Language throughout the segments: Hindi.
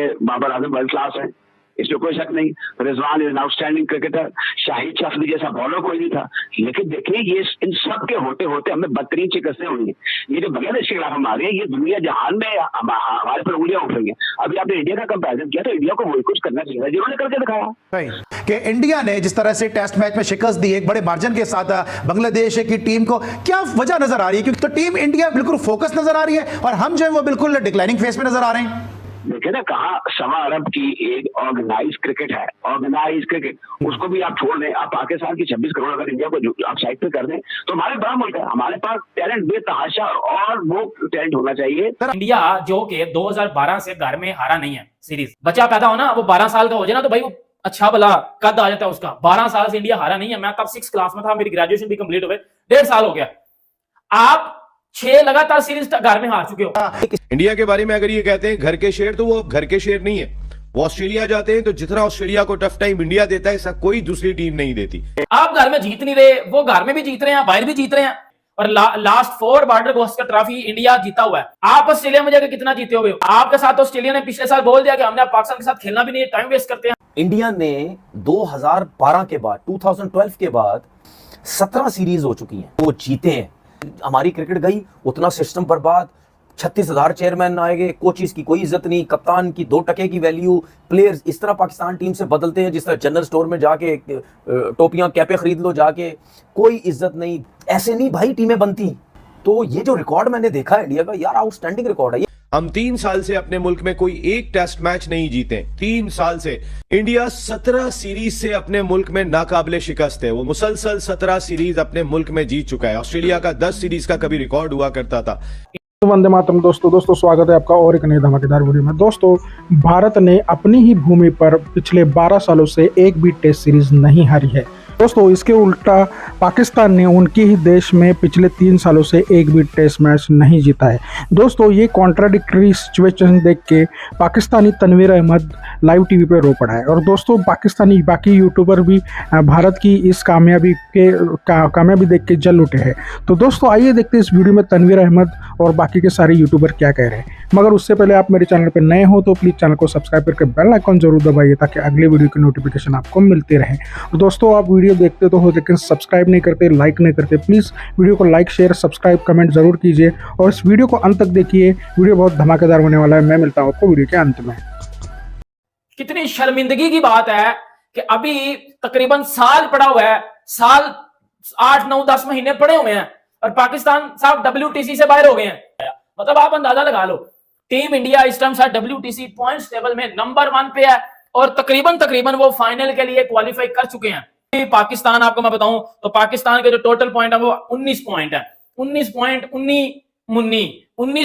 बाबर आजम वर्ल्ड क्लास है, इसमें कोई शक नहीं। Rizwan is outstanding cricketer, Shahid Afridi जैसा बॉलर कोई नहीं था। लेकिन देखिए ये इन सब के होते होते हमें बदतरीन शिकस्तें हुई हैं। ये जो बांग्लादेश के खिलाफ हम आ रहे हैं, ये दुनिया जहान में हमारे पर उंगलियां उठ रही हैं। अभी आपने इंडिया का कंपैरिजन किया तो इंडिया को वही कुछ करना चाहिए जिन्होंने करके दिखाया कि इंडिया ने जिस तरह से टेस्ट मैच में शिकस्त दी एक बड़े मार्जिन के साथ बांग्लादेश की टीम को, क्या वजह नजर आ रही है? क्योंकि तो टीम इंडिया बिल्कुल फोकस नजर आ रही है और हम जो है वो बिल्कुल डिक्लाइनिंग फेज में नजर आ रहे हैं। देखिए ना, कहा सवा अरब की एक ऑर्गेनाइज क्रिकेट है, ऑर्गेनाइज क्रिकेट, उसको भी आप छोड़ दें। आप पाकिस्तान की 26 करोड़ अगर इंडिया को आप साइड पे कर दें तो हमारे बड़ा मुल्क है, हमारे पास टैलेंट बेतहाशा और वो टैलेंट होना चाहिए। इंडिया जो कि 2012 से घर में हारा नहीं है सीरीज, बच्चा पैदा होना वो 12 साल का हो जाए ना तो भाई वो अच्छा भला कद आ जाता है उसका। 12 साल से इंडिया हारा नहीं है। मैं तब 6 क्लास में था, मेरी ग्रेजुएशन भी कंप्लीट हो गई, 1.5 साल हो गया। आप 6 लगातार सीरीज घर में हार चुके हो। इंडिया के बारे में अगर ये कहते हैं घर के शेर, तो वो घर के शेर नहीं है। वो ऑस्ट्रेलिया जाते हैं तो जितना ऑस्ट्रेलिया को टफ टाइम इंडिया देता है ऐसा कोई दूसरी टीम नहीं देती। आप घर में जीत नहीं रहे, वो घर में भी जीत रहे हैं, बाहर भी जीत रहे हैं। और last 4 border Gavaskar trophy India जीता हुआ है। आप ऑस्ट्रेलिया में जाकर कितना जीते हो? आपके साथ ऑस्ट्रेलिया ने पिछले साल बोल दिया कि हमने पाकिस्तान के साथ खेलना भी नहीं है, टाइम वेस्ट करते हैं। इंडिया ने 2012 के बाद 2012 के बाद 17 सीरीज हो चुकी हैं, वो जीते हैं। हमारी क्रिकेट गई, उतना सिस्टम बर्बाद, 36,000 चेयरमैन आएंगे, कोचिज की कोई इज्जत नहीं, कप्तान की 2 टके की वैल्यू, प्लेयर्स इस तरह पाकिस्तान टीम से बदलते हैं जिस तरह जनरल स्टोर में जाके टोपियां कैपे खरीद लो जाके, कोई इज्जत नहीं। ऐसे नहीं भाई टीमें बनती। तो ये जो रिकॉर्ड मैंने देखा है इंडिया का, यार आउटस्टैंडिंग रिकॉर्ड है। हम 3 साल से अपने मुल्क में कोई एक टेस्ट मैच नहीं जीते। 3 साल से इंडिया 17 सीरीज से अपने मुल्क में नाकाबिले शिकस्त है। वो मुसलसल 17 सीरीज अपने मुल्क में जीत चुका है। ऑस्ट्रेलिया का 10 सीरीज का कभी रिकॉर्ड हुआ करता था। वंदे मातरम दोस्तों स्वागत है आपका और एक नई धमाकेदार वीडियो में। दोस्तों, भारत ने अपनी ही भूमि पर पिछले 12 सालों से एक भी टेस्ट सीरीज नहीं हारी है। दोस्तों, इसके उल्टा पाकिस्तान ने उनके ही देश में पिछले 3 सालों से एक भी टेस्ट मैच नहीं जीता है। दोस्तों, ये कॉन्ट्राडिक्टरी सिचुएशन देख के पाकिस्तानी तनवीर अहमद लाइव टीवी पे रो पड़ा है। और दोस्तों, पाकिस्तानी बाकी यूट्यूबर भी भारत की इस कामयाबी देख के जल उठे हैं। तो दोस्तों, आइए देखते हैं इस वीडियो में तनवीर अहमद और बाकी के सारे यूट्यूबर क्या कह रहे हैं। मगर उससे पहले आप मेरे चैनल पर नए हो तो प्लीज़ चैनल को सब्सक्राइब करके बेल आइकन जरूर दबाइए ताकि अगले वीडियो की नोटिफिकेशन आपको मिलती रहे। और दोस्तों, आप वीडियो देखते तो हो लेकिन सब्सक्राइब नहीं करते, लाइक नहीं करते, प्लीज़ वीडियो को लाइक शेयर सब्सक्राइब कमेंट जरूर कीजिए और इस वीडियो को अंत तक देखिए। वीडियो बहुत धमाकेदार होने वाला है। मैं मिलता हूँ आपको वीडियो के अंत में। कितनी शर्मिंदगी की बात है कि अभी तकरीबन साल पड़ा हुआ है, साल 8 9 10 महीने पड़े हुए हैं और पाकिस्तान साहब WTC से बाहर हो गए हैं। मतलब आप अंदाजा लगा लो, टीम इंडिया इस टाइम साथ WTC पॉइंट्स टेबल में नंबर 1 पे है और तकरीबन वो फाइनल के लिए क्वालिफाई कर चुके हैं। पाकिस्तान आपको मैं बताऊं तो पाकिस्तान के जो टोटल पॉइंट है वो 19 पॉइंट है। 19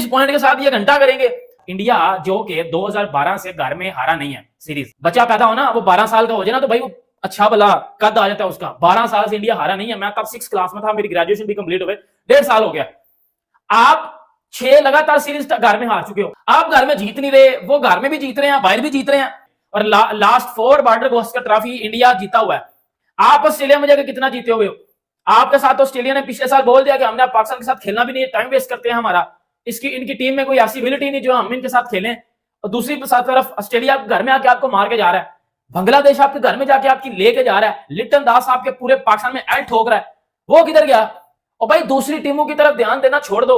पॉइंट के साथ ये घंटा करेंगे। इंडिया जो कि 2012 से घर में हारा नहीं है सीरीज, बच्चा पैदा होना वो 12 साल का हो जाए ना तो भाई वो अच्छा भला कद आ जाता है उसका। 12 साल से इंडिया हारा नहीं है। मैं तब 6 क्लास में था, मेरी ग्रेजुएशन भी कंप्लीट हो गई, 1.5 साल हो गया। आप 6 लगातार सीरीज घर में हार चुके हो। आप घर में जीत नहीं रहे, वो घर में भी जीत रहे हैं, बाहर भी जीत रहे हैं। और last 4 border Gavaskar trophy India जीता हुआ है। आप ऑस्ट्रेलिया में जाकर कितना जीते हो? आपके साथ ऑस्ट्रेलिया ने पिछले साल बोल दिया कि हमने पाकिस्तान के साथ खेलना भी नहीं है, टाइम वेस्ट करते हैं हमारा। इनकी टीम में कोई ऐसी एबिलिटी नहीं जो हम इनके साथ खेलें। और दूसरी तरफ ऑस्ट्रेलिया घर में आके आपको मार के जा रहा है, बांग्लादेश आपके घर में जाके आपकी लेके जा रहा है, लिटन दास आपके पूरे पाकिस्तान में एड ठोक रहा है, वो किधर गया? और भाई दूसरी टीमों की तरफ ध्यान देना छोड़ दो।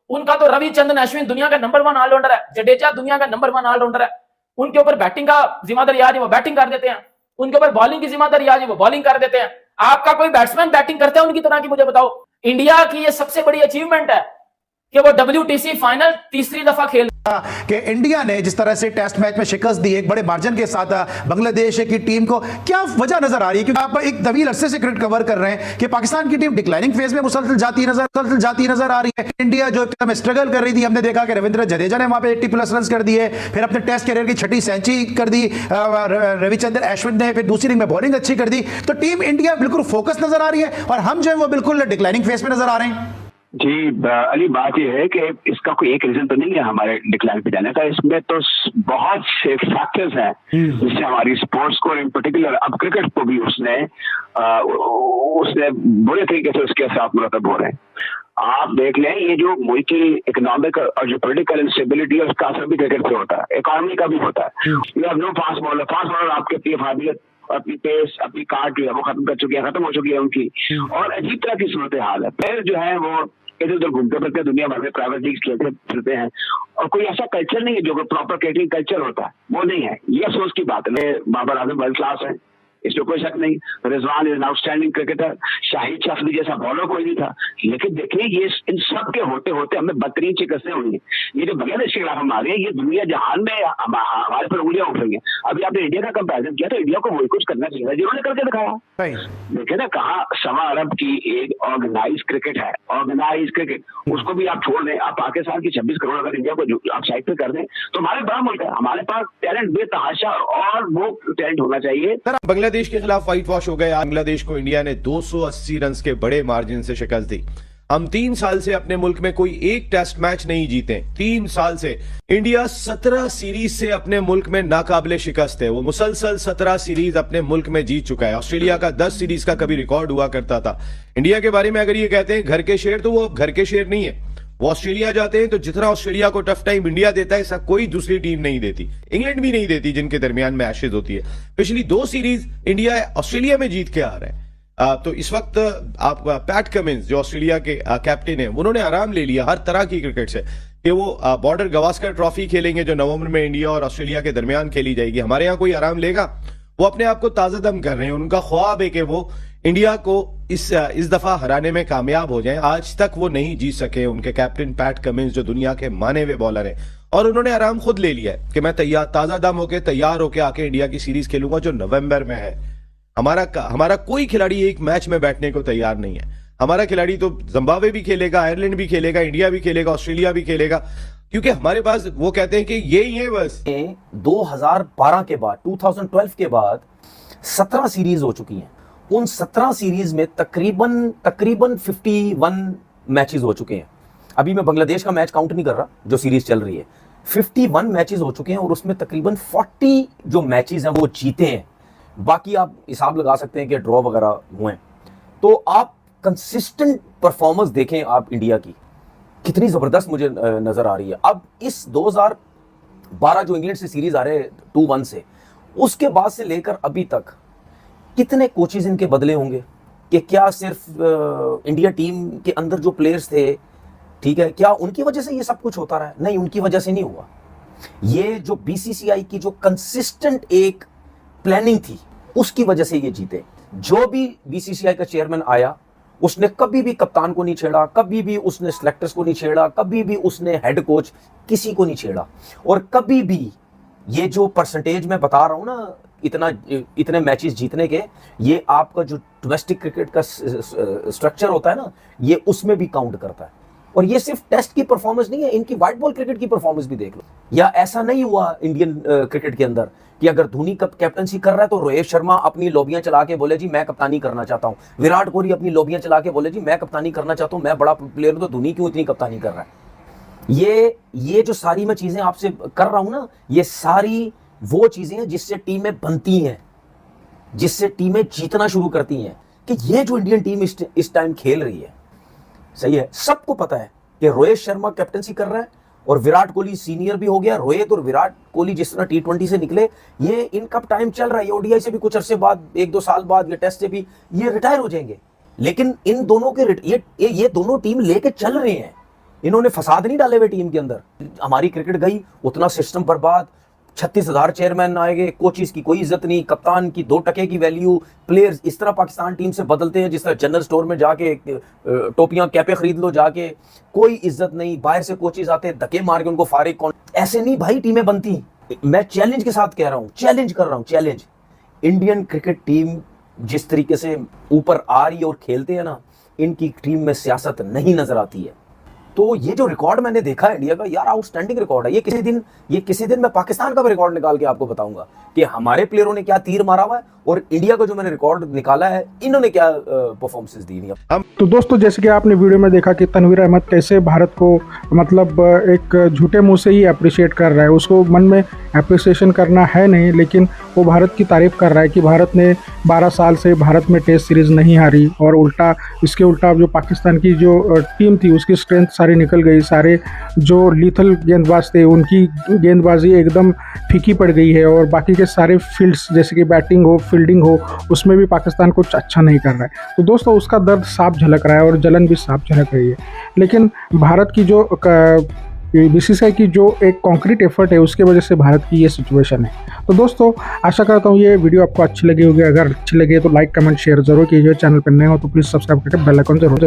उनका तो रविचंद्रन अश्विन दुनिया का नंबर 1 ऑलराउंडर है, जडेजा दुनिया का नंबर 1 ऑलराउंडर है। उनके ऊपर बैटिंग का जिम्मेदारी आज वो बैटिंग कर देते हैं, उनके ऊपर बॉलिंग की जिम्मेदारी आज वो बॉलिंग कर देते हैं। आपका कोई बैट्समैन बैटिंग करता है उनकी तरह की? मुझे बताओ। इंडिया की ये सबसे बड़ी अचीवमेंट है कि वो WTC फाइनल तीसरी दफा खेल कि इंडिया ने जिस तरह से टेस्ट मैच में शिकस्त दी एक बड़े मार्जिन के साथ बांग्लादेश की टीम को, क्या वजह नजर आ रही है? क्योंकि आप एक तवील अरसे से क्रिकेट कवर कर रहे हैं कि पाकिस्तान की टीम डिक्लाइनिंग फेज में मुसलसल जाती नजर आ रही है। इंडिया जो स्ट्रगल कर रही थी, हमने देखा कि रविंद्र जडेजा ने वहां पे 80+ रन कर दिए, फिर अपने टेस्ट करियर की 6ठी सेंचुरी कर दी रविचंद्रन अश्विन ने, फिर दूसरी में बॉलिंग अच्छी कर दी। तो टीम इंडिया बिल्कुल फोकस नजर आ रही है और हम जो है वो बिल्कुल डिक्लाइनिंग फेज में नजर आ रहे हैं। जी अली, बात यह है कि इसका कोई एक रीजन तो नहीं है हमारे डिक्लाइन पे जाने का। इसमें तो बहुत से फैक्टर्स हैं जिससे हमारी स्पोर्ट्स को इन पर्टिकुलर, अब क्रिकेट को भी उसने बुरे तरीके से उसके साथ मुरतब हो रहे हैं। आप देख लें, ये जो मुल्क की इकोनॉमिक और जो पॉलिटिकल इंस्टेबिलिटी है उसका असर भी क्रिकेट पे होता है, इकोनॉमी का भी होता है। You have no fast bowler आपके अपनी काबिलियत, अपनी पेस, अपनी कार्ड जो है वो खत्म कर चुकी है, खत्म हो चुकी है उनकी, और अजीब तरह की सूरत हाल है। प्लेयर जो है वो इधर उधर घूमते फिरते हैं, दुनिया भर में प्राइवेट लीग खेलते फिरते हैं, और कोई ऐसा कल्चर नहीं है जो प्रॉपर क्रिकेटिंग कल्चर होता है, वो नहीं है। ये अफसोस की बात है। बाबर आजम वर्ल्ड क्लास है, इसमें कोई शक नहीं। Rizwan is an outstanding cricketer, Shahid Afridi जैसा बॉलर कोई नहीं था। लेकिन देखिए, ये इन सब के होते होते हमें बदतरीन शिकस्तें हुई हैं। ये जो बांग्लादेश के खिलाफ हम आ रहे हैं, ये दुनिया जहान में हमारे पर उंगलियां उठ रही हैं। अभी आपने इंडिया का कंपैरिजन किया, तो इंडिया को वही कुछ करना चाहिए जिन्होंने करके दिखाया। देखिए ना, कहा 1.25 अरब की एक ऑर्गेनाइज क्रिकेट है, ऑर्गेनाइज क्रिकेट, उसको भी आप छोड़ दें। आप पाकिस्तान की 26 करोड़ अगर इंडिया को आप साइड पे कर दें, तो हमारे बड़ा मुल्क है, हमारे पास टैलेंट बेतहाशा, और वो टैलेंट होना चाहिए। बांग्लादेश के खिलाफ व्हाइट वॉश हो गया। बांग्लादेश को इंडिया ने 280 रन के बड़े मार्जिन से शिकस्त दी। हम 3 साल से अपने मुल्क में कोई एक टेस्ट मैच नहीं जीते। 3 साल से इंडिया 17 सीरीज से अपने मुल्क में नाकाबिले शिकस्त है। वो मुसलसल 17 सीरीज अपने मुल्क में जीत चुका है। ऑस्ट्रेलिया का 10 सीरीज का कभी रिकॉर्ड हुआ करता था। इंडिया के बारे में अगर ये कहते हैं घर के शेर, तो वो घर के शेर नहीं है। वो ऑस्ट्रेलिया जाते हैं तो जितना ऑस्ट्रेलिया को टफ टाइम इंडिया देता है, ऐसा कोई दूसरी टीम नहीं देती। इंग्लैंड भी नहीं देती, जिनके दरमियान में एशेज होती है। पिछली 2 सीरीज इंडिया ऑस्ट्रेलिया में जीत के आ रहा है। तो इस वक्त आप पैट कमिंस जो ऑस्ट्रेलिया के कैप्टन है, उन्होंने आराम ले लिया हर तरह की क्रिकेट से कि वो बॉर्डर गवास्कर ट्रॉफी खेलेंगे जो नवंबर में इंडिया और ऑस्ट्रेलिया के दरमियान खेली जाएगी। हमारे यहाँ कोई आराम लेगा? वो अपने आप को ताजा दम कर रहे हैं। उनका ख्वाब है कि वो इंडिया को इस दफा हराने में कामयाब हो जाएं। आज तक वो नहीं जीत सके। उनके कैप्टन पैट कमिंस जो दुनिया के माने हुए बॉलर हैं, और उन्होंने आराम खुद ले लिया है कि मैं ताजा दम होके तैयार होके आके इंडिया की सीरीज खेलूंगा जो नवंबर में है। हमारा कोई खिलाड़ी एक मैच में बैठने को तैयार नहीं है। हमारा खिलाड़ी तो जिम्बाब्वे भी खेलेगा, आयरलैंड भी खेलेगा, इंडिया भी खेलेगा, ऑस्ट्रेलिया भी खेलेगा, क्योंकि हमारे पास वो कहते हैं कि यही है बस। 2012 के बाद, 2012 के बाद 17 सीरीज हो चुकी हैं। उन 17 सीरीज में तकरीबन 51 मैचेस हो चुके हैं। अभी मैं बांग्लादेश का मैच काउंट नहीं कर रहा जो सीरीज चल रही है। 51 मैचेस हो चुके हैं, और उसमें तकरीबन 40 जो मैचेस हैं वो जीते हैं। बाकी आप हिसाब लगा सकते हैं कि ड्रॉ वगैरह हुए हैं। तो आप कंसिस्टेंट परफॉर्मेंस देखें, आप इंडिया की कितनी जबरदस्त मुझे नजर आ रही है। अब इस 2012 जो इंग्लैंड से सीरीज आ रहे हैं 2-1 से, उसके बाद से लेकर अभी तक कितने कोचेज इनके बदले होंगे? कि क्या सिर्फ इंडिया टीम के अंदर जो प्लेयर्स थे, ठीक है, क्या उनकी वजह से ये सब कुछ होता रहा? नहीं, उनकी वजह से नहीं हुआ। ये जो बीसीसीआई की जो कंसिस्टेंट एक प्लानिंग थी, उसकी वजह से ये जीते। जो भी बीसीसीआई का चेयरमैन आया, उसने कभी भी कप्तान को नहीं छेड़ा, कभी भी उसने सिलेक्टर्स को नहीं छेड़ा, कभी भी उसने हेड कोच किसी को नहीं छेड़ा। और कभी भी ये जो परसेंटेज मैं बता रहा हूं ना, इतने मैचेस जीतने के, ये आपका जो डोमेस्टिक क्रिकेट का स्ट्रक्चर होता है ना, ये उसमें भी काउंट करता है। और ये सिर्फ टेस्ट की परफॉर्मेंस नहीं है, इनकी व्हाइट बॉल क्रिकेट की परफॉर्मेंस भी देख लो। या ऐसा नहीं हुआ इंडियन क्रिकेट के अंदर कि अगर धोनी कैप्टनसी कर रहा है तो रोहित शर्मा अपनी लोबियां चला के बोले जी मैं कप्तानी करना चाहता हूं, विराट कोहली अपनी लोबियां चला के बोले जी मैं कप्तानी करना चाहता हूं, मैं बड़ा प्लेयर हूं, तो धोनी क्यों इतनी कप्तानी कर रहा है? ये जो सारी मैं चीजें आपसे कर रहा हूं ना, ये सारी वो चीजें हैं जिससे टीमें बनती हैं, जिससे टीमें जीतना शुरू करती हैं। कि ये जो इंडियन टीम इस टाइम खेल रही है, सही है, सबको पता है कि रोहित शर्मा कैप्टनसी कर रहा है और विराट कोहली सीनियर भी हो गया। रोहित और विराट कोहली जिस तरह T20 से निकले, ये इनका टाइम चल रहा है। ओडीआई से भी कुछ अरसे बाद, 1-2 साल बाद, ये टेस्ट से भी ये रिटायर हो जाएंगे। लेकिन इन दोनों के ये दोनों टीम लेके चल रहे हैं। इन्होंने फसाद नहीं डाले हुए टीम के अंदर। हमारी क्रिकेट गई, उतना सिस्टम बर्बाद, 36,000 चेयरमैन आएंगे, कोचिज की कोई इज्जत नहीं, कप्तान की 2 टके की वैल्यू, प्लेयर्स इस तरह पाकिस्तान टीम से बदलते हैं जिस तरह जनरल स्टोर में जाके टोपियां कैपे खरीद लो जाके, कोई इज्जत नहीं। बाहर से कोचिज आते हैं, धक्के मार के उनको फारिग, कौन ऐसे नहीं भाई टीमें बनती। मैं चैलेंज के साथ कह रहा हूं, चैलेंज कर रहा हूं, चैलेंज। इंडियन क्रिकेट टीम जिस तरीके से ऊपर आ रही है और खेलते हैं ना, इनकी टीम में सियासत नहीं नजर आती है। तो ये जो रिकॉर्ड मैंने देखा है इंडिया का, यार आउटस्टैंडिंग रिकॉर्ड है। ये किसी दिन मैं पाकिस्तान का भी रिकॉर्ड निकाल के आपको बताऊंगा कि हमारे प्लेयरों ने क्या तीर मारा हुआ है और इंडिया का जो मैंने रिकॉर्ड निकाला है, इन्होंने क्या परफॉर्मेंसेस दी है। तो दोस्तों, जैसे कि आपने वीडियो में देखा कि तनवीर अहमद कैसे भारत को मतलब एक झूठे मुंह से ही अप्रिशिएट कर रहा है। उसको मन में अप्रिसिएशन करना है नहीं, लेकिन वो भारत की तारीफ कर रहा है कि भारत ने 12 साल से भारत में टेस्ट सीरीज़ नहीं हारी, और इसके उल्टा जो पाकिस्तान की जो टीम थी उसकी स्ट्रेंथ सारी निकल गई, सारे जो लीथल गेंदबाज थे उनकी गेंदबाजी एकदम फीकी पड़ गई है, और बाकी के सारे फील्ड्स जैसे कि बैटिंग हो, फील्डिंग हो, उसमें भी पाकिस्तान कुछ अच्छा नहीं कर रहा है। तो दोस्तों उसका दर्द साफ झलक रहा है और जलन भी साफ झलक रही है। लेकिन भारत की जो बीसीसीआई की जो एक कॉन्क्रीट एफर्ट है उसके वजह से भारत की ये सिचुएशन है। तो दोस्तों आशा करता हूँ ये वीडियो आपको अच्छी लगी होगी। अगर अच्छी लगे तो लाइक, कमेंट, शेयर जरूर कीजिए। चैनल पर नए हो तो प्लीज़ सब्सक्राइब करके बेल आइकन जरूर